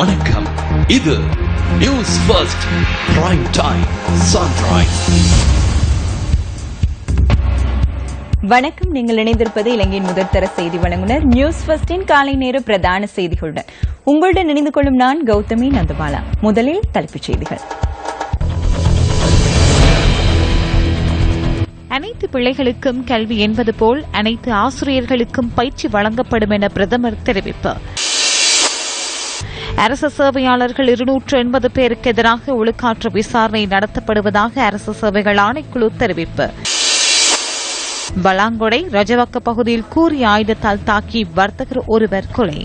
வணக்கம். இது news first prime time sunrise. வணக்கம். நீங்கள் இணைந்திருப்பது இலங்கையின் முதற்தர செய்தி வழங்குனர் நியூஸ் ஃபர்ஸ்டின் காலை நேர பிரதான செய்திகளுடன் உங்களுடன் இணைந்து கொள்ளும் நான் கௌதமி நந்தபாலா. முதலில் தலைப்புச் செய்திகள். அனைத்து பிள்ளைகளுக்கும் கல்வி என்பது போல் அனைத்து ஆசிரியர்களுக்கும் பயிற்சி வழங்கப்படும் என பிரதமர் தெரிவிப்பு. அரசு சேவையாளர்கள் 280 பேருக்கு எதிராக ஒழுக்காற்று விசாரணை நடத்தப்படுவதாக அரசு சேவைகள் ஆணைக்குழு தெரிவிப்பு. பலாங்கொடை ரஜவக்க பகுதியில் கூறிய ஆயுதத்தால் தாக்கி வர்த்தகர் ஒருவர் கொலை.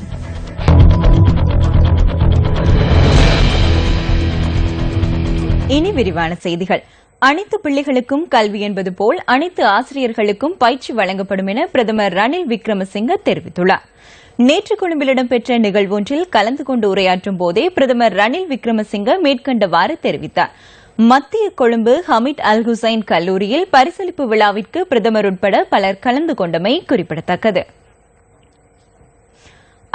இனி விரிவான செய்திகள். அனைத்து பிள்ளைகளுக்கும் கல்வி என்பது போல் அனைத்து ஆசிரியர்களுக்கும் பயிற்சி வழங்கப்படும் என பிரதமர் ரணில் விக்ரமசிங்க தெரிவித்துள்ளார். நேற்று கொழும்பில் இடம்பெற்ற நிகழ்வொன்றில் கலந்து கொண்டு உரையாற்றும் போதே பிரதமர் ரணில் விக்ரமசிங்க மேற்கண்டவாறு தெரிவித்தார். மத்திய கொழும்பு ஹமீத் அல் ஹுசைன் கல்லூரியில் பரிசளிப்பு விழாவிற்கு பிரதமர் உட்பட பலர் கலந்து கொண்டமை குறிப்பிடத்தக்கது.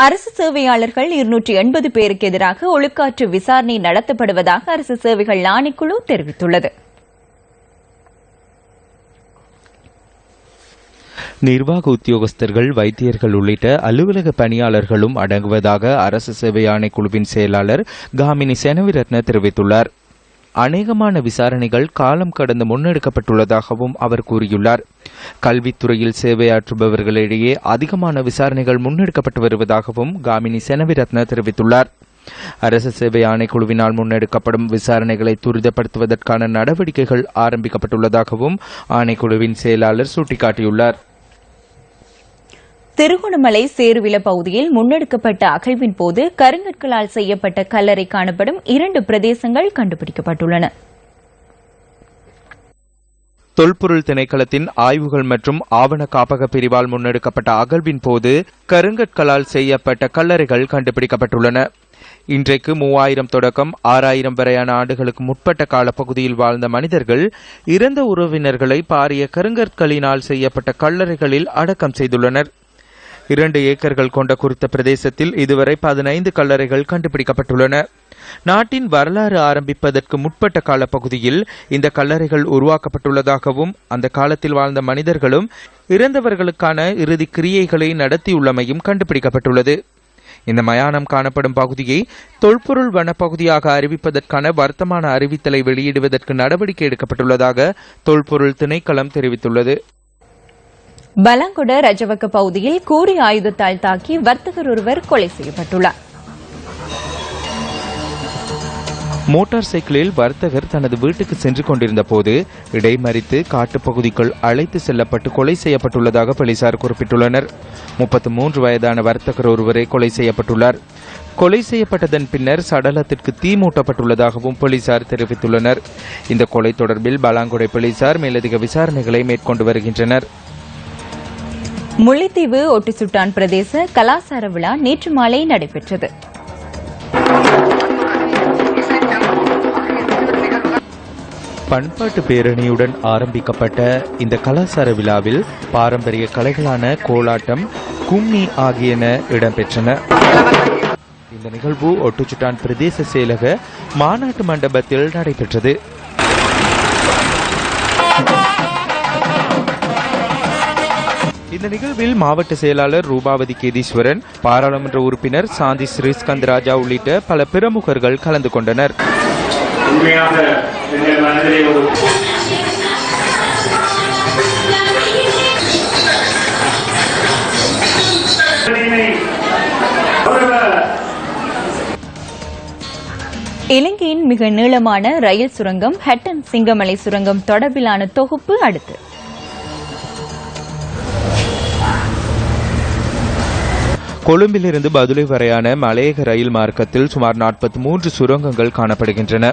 அரசு சேவையாளர்கள் 280 பேருக்கு எதிராக ஒழுக்காற்று விசாரணை நடத்தப்படுவதாக அரசு சேவைகள் ஆணைக்குழு தெரிவித்துள்ளது. நிர்வாக உத்தியோகஸ்தர்கள், வைத்தியர்கள் உள்ளிட்ட அலுவலக பணியாளர்களும் அடங்குவதாக அரசு சேவை ஆணைக்குழுவின் செயலாளர் காமினி செனவிரத்ன தெரிவித்துள்ளார். அநேகமான விசாரணைகள் காலம் கடந்து முன்னெடுக்கப்பட்டுள்ளதாகவும் அவர் கூறியுள்ளார். கல்வித்துறையில் சேவையாற்றுபவர்களிடையே அதிகமான விசாரணைகள் முன்னெடுக்கப்பட்டு வருவதாகவும் காமினி செனவிரத்ன தெரிவித்துள்ளார். அரசு சேவை ஆணைக்குழுவினால் முன்னெடுக்கப்படும் விசாரணைகளை துரிதப்படுத்துவதற்கான நடவடிக்கைகள் ஆரம்பிக்கப்பட்டுள்ளதாகவும் ஆணைக்குழுவின் செயலாளர் சுட்டிக்காட்டியுள்ளார். திருகோணமலை சேருவில பகுதியில் முன்னெடுக்கப்பட்ட அகழ்வின் போது கருங்கற்களால் செய்யப்பட்ட கல்லறை காணப்படும் 2 பிரதேசங்கள் கண்டுபிடிக்கப்பட்டுள்ளன. தொல்பொருள் திணைக்களத்தின் ஆய்வுகள் மற்றும் ஆவண காப்பக பிரிவால் முன்னெடுக்கப்பட்ட அகழ்வின் போது கருங்கற்களால் செய்யப்பட்ட கல்லறைகள் கண்டுபிடிக்கப்பட்டுள்ளன. இன்றைக்கு 3000 தொடக்கம் 6000 வரையான ஆண்டுகளுக்கு முற்பட்ட காலப்பகுதியில் வாழ்ந்த மனிதர்கள் இறந்த உறவினர்களை பாரிய கருங்கற்களினால் செய்யப்பட்ட கல்லறைகளில் அடக்கம் செய்துள்ளனர். 2 ஏக்கர்கள் கொண்ட குறித்த பிரதேசத்தில் இதுவரை 15 கல்லறைகள் கண்டுபிடிக்கப்பட்டுள்ளன. நாட்டின் வரலாறு ஆரம்பிப்பதற்கு முற்பட்ட காலப்பகுதியில் இந்த கல்லறைகள் உருவாக்கப்பட்டுள்ளதாகவும் அந்த காலத்தில் வாழ்ந்த மனிதர்களும் இறந்தவர்களுக்கான இறுதி கிரியைகளை நடத்தியுள்ளமையும் கண்டுபிடிக்கப்பட்டுள்ளது. இந்த மயானம் காணப்படும் பகுதியை தொல்பொருள் வனப்பகுதியாக அறிவிப்பதற்கான வர்த்தமான அறிவித்தலை வெளியிடுவதற்கு நடவடிக்கை எடுக்கப்பட்டுள்ளதாக தொல்பொருள் திணைக்களம் தெரிவித்துள்ளது. பலாங்கொட ரஜவக்க பகுதியில் கூறிய ஆயுதத்தால் தாக்கி வர்த்தகர் ஒருவர் கொலை செய்யப்பட்டுள்ளார். மோட்டார் சைக்கிளில் வர்த்தகர் தனது வீட்டுக்கு சென்று கொண்டிருந்த போது இடைமறித்து காட்டுப்பகுதிக்குள் அழைத்து செல்லப்பட்டு கொலை செய்யப்பட்டுள்ளதாக போலீசார் குறிப்பிட்டுள்ளனர். 33 வயதான வர்த்தகர் ஒருவரை கொலை செய்யப்பட்டுள்ளார். கொலை செய்யப்பட்டதன் பின்னர் சடலத்திற்கு தீ மூட்டப்பட்டுள்ளதாகவும் போலீசார் தெரிவித்துள்ளனர். இந்த கொலை தொடர்பில் பலாங்கொடை போலீசார் மேலதிக விசாரணைகளை மேற்கொண்டு வருகின்றனர். முல்லைத்தீவு ஒட்டுசுட்டான் பிரதேச கலாசார விழா நேற்று மாலை நடைபெற்றது. பண்பாட்டு பேரணியுடன் ஆரம்பிக்கப்பட்ட இந்த கலாசார விழாவில் பாரம்பரிய கலைகளான கோலாட்டம், கும்மி ஆகியன இடம்பெற்றன. இந்த நிகழ்வு ஒட்டுச்சுட்டான் பிரதேச செயலக மாநாட்டு மண்டபத்தில் நடைபெற்றது. இந்த நிகழ்வில் மாவட்ட செயலாளர் ரூபாவதி கேதீஸ்வரன், பாராளுமன்ற உறுப்பினர் சாந்தி ஸ்ரீஸ்கந்த் ராஜா உள்ளிட்ட பல பிரமுகர்கள் கலந்து கொண்டனர். இலங்கையின் மிக நீளமான ரயில் சுரங்கம் ஹட்டன் சிங்கமலை சுரங்கம் தொடர்பிலான தொகுப்பு அடுத்து. கொழும்பிலிருந்து பதுளை வரையான மலையக ரயில் மார்க்கத்தில் சுமார் 43 சுரங்கங்கள் காணப்படுகின்றன.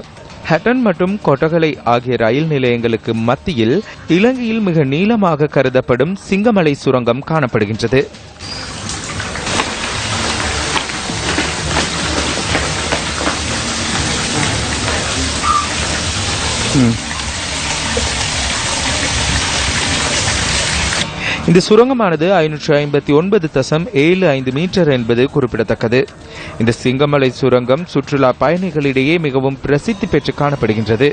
ஹட்டன் மற்றும் கொட்டகலை ஆகிய ரயில் நிலையங்களுக்கு மத்தியில் இலங்கையில் மிக நீளமாக கருதப்படும் சிங்கமலை சுரங்கம் காணப்படுகின்றது. இந்த சுரங்கமானது 559.75 மீட்டர் என்பது குறிப்பிடத்தக்கது. இந்த சிங்கமலை சுரங்கம் சுற்றுலா பயணிகளிடையே மிகவும் பிரசித்தி பெற்று காணப்படுகின்றது.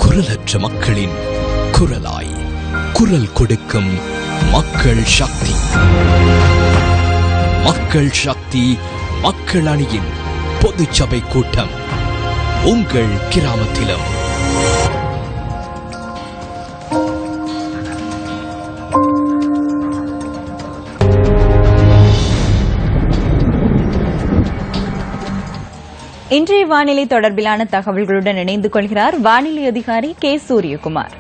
குரலற்ற மக்களின் குரலாய் குரல் கொடுக்கும் மக்கள் சக்தி. மக்கள் சக்தி மக்கள் அணியின் பொதுச்சபை கூட்டம் உங்கள் கிராமத்திலும். இன்றைய வானிலை தொடர்பிலான தகவல்களுடன் இணைந்து கொள்கிறார் வானிலை அதிகாரி கே சூரியகுமார்.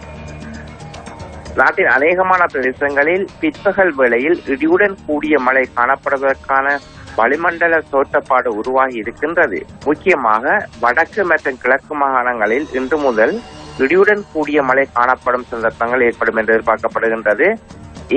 நாட்டின் அநேகமான பிரதேசங்களில் பிற்பகல் வேளையில் இடியுடன் கூடிய மழை காணப்படுவதற்கான வளிமண்டல தோற்றப்பாடு உருவாகி இருக்கின்றது. முக்கியமாக வடக்கு மற்றும் கிழக்கு மாகாணங்களில் இன்று முதல் இடியுடன் கூடிய மழை காணப்படும் சந்தர்ப்பங்கள் ஏற்படும் என்று எதிர்பார்க்கப்படுகின்றது.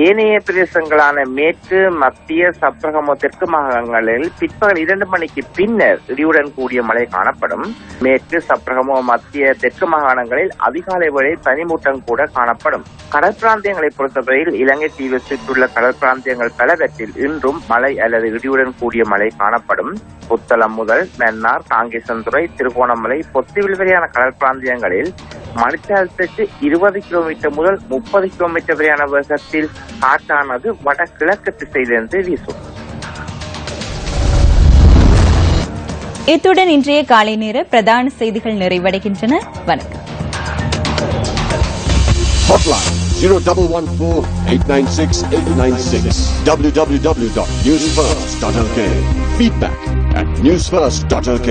ஏனைய பிரதேசங்களான மேற்கு மத்திய சப்ரகமோ தெற்கு மாகாணங்களில் பிற்பகல் 2 மணிக்கு பின்னர் இடியுடன் கூடிய மழை காணப்படும். மேற்கு சப்ரகமோ மத்திய தெற்கு மாகாணங்களில் அதிகாலை வேளை பனிமூட்டம் கூட காணப்படும். கடல் பிராந்தியங்களை பொறுத்தவரையில் இலங்கை தீவு சுற்றியுள்ள கடல் பிராந்தியங்கள் பலவற்றில் இன்றும் மழை அல்லது இடியுடன் கூடிய மழை காணப்படும். புத்தளம் முதல் மன்னார், காங்கேசன்துறை, திருகோணமலை, பொத்துவில் வரையான கடல் பிராந்தியங்களில் மணித்தாலத்துக்கு 20 கிலோமீட்டர் முதல் 30 கிலோமீட்டர் வரையான வேகத்தில் காற்றானது வடகிழக்கு திசையிலிருந்து வீசும். இத்துடன் இன்றைய காலை நேர பிரதான செய்திகள் நிறைவடைகின்றன. வணக்கம். Hotline 0114-896-896 www.newsfirst.lk. Feedback at newsfirst.lk.